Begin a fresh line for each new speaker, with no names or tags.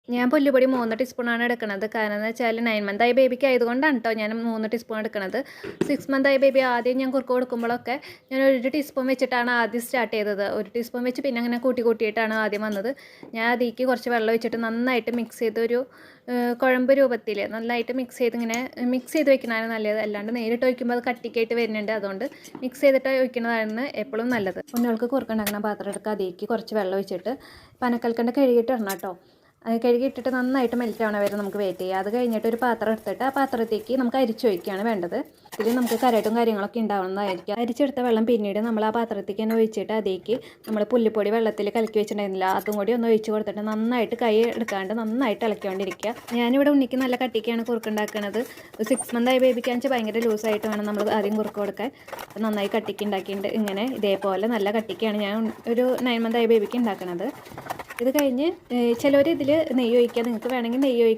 ഞാൻ പുല്ലുപൊടി 3 ടീസ്പൂണാണ് എടുക്കുന്നത്. കാരണം എന്ന് വെച്ചാൽ 9 മന്ത് ആയ ബേബിക്ക് ആയതുകൊണ്ടാണ് കേട്ടോ ഞാൻ 3 ടീസ്പൂൺ എടുക്കുന്നത്. 6 മന്ത് ആയ ബേബി ആദ്യം ഞാൻ കുറുക്ക് കൊടുക്കുമ്പോഴൊക്കെ ഞാൻ 1 ടീസ്പൂൺ വെച്ചിട്ടാണ് ആദ്യം സ്റ്റാർട്ട് ചെയ്തത്. 1 ടീസ്പൂൺ വെച്ച് പിന്നെ അങ്ങനെ കൂട്ടിയിട്ടാണ് ആദ്യം വന്നത്. ഞാൻ അതിലേക്ക് കുറച്ച് വെള്ളം ഒഴിച്ചിട്ട് നന്നായിട്ട് മിക്സ് ചെയ്ത് ഒരു കുഴമ്പ് രൂപത്തിൽ നന്നായിട്ട് മിക്സ് ചെയ്ത് വെക്കുന്നതാണ് നല്ലത്. അല്ലാണ്ട് നേരിട്ട് ഒഴിക്കുമ്പോൾ അത് കട്ടിക്കായിട്ട് വരുന്നുണ്ട്. അതുകൊണ്ട് മിക്സ് ചെയ്തിട്ട് ഒഴിക്കുന്നതാണ് എപ്പോഴും നല്ലത്. കുഞ്ഞുങ്ങൾക്ക് കുറുക്കുണ്ടാക്കുന്ന പാത്രം എടുക്കുക. അതിലേക്ക് കുറച്ച് വെള്ളം ഒഴിച്ചിട്ട് പനക്കൽക്കണ്ട് കഴുകിയിട്ട് ഇടണം കേട്ടോ. അത് കഴുകിയിട്ടിട്ട് നന്നായിട്ട് മെൽറ്റ് ആവണ വരെ നമുക്ക് വെയിറ്റ് ചെയ്യാം. അത് കഴിഞ്ഞിട്ട് ഒരു പാത്രം എടുത്തിട്ട് ആ പാത്രത്തേക്ക് നമുക്ക് അരിച്ചൊഴിക്കുകയാണ് വേണ്ടത്. ഇതിൽ നമുക്ക് കരട്ടും കാര്യങ്ങളൊക്കെ ഉണ്ടാവുന്നതായിരിക്കും. അരിച്ചെടുത്ത വെള്ളം പിന്നീട് നമ്മൾ ആ പാത്രത്തേക്ക് തന്നെ ഒഴിച്ചിട്ട് അതിലേക്ക് നമ്മൾ പുല്ലുപ്പൊടി വെള്ളത്തിൽ കലക്കി വെച്ചിട്ടുണ്ടായിരുന്നില്ല, അതും കൂടി ഒന്ന് ഒഴിച്ച് കൊടുത്തിട്ട് നന്നായിട്ട് കൈ എടുക്കാണ്ട് നന്നായിട്ട് ഇളക്കിക്കൊണ്ടിരിക്കുക. ഞാനിവിടെ ഉണ്ണിക്ക് നല്ല കട്ടിക്കാണ് കുറുക്കുണ്ടാക്കുന്നത്. 6 മന്ത് ആയ ബേബിക്കാന്ന് വെച്ചാൽ ഭയങ്കര ലൂസായിട്ട് വേണം നമ്മൾ ആദ്യം കുറുക്ക് കൊടുക്കാൻ. നന്നായി കട്ടിക്ക് ഉണ്ടാക്കിയിട്ടുണ്ട്. ഇങ്ങനെ ഇതേപോലെ നല്ല കട്ടിക്കാണ് ഞാൻ ഒരു 9 മന്ത് ആയ ബേബിക്ക് ഉണ്ടാക്കുന്നത്. ഇത് കഴിഞ്ഞ് ചിലവർ ഇതിൽ നെയ്യ് ഒഴിക്കുക. നിങ്ങൾക്ക് വേണമെങ്കിൽ നെയ്യ് ഒഴിക്കുക.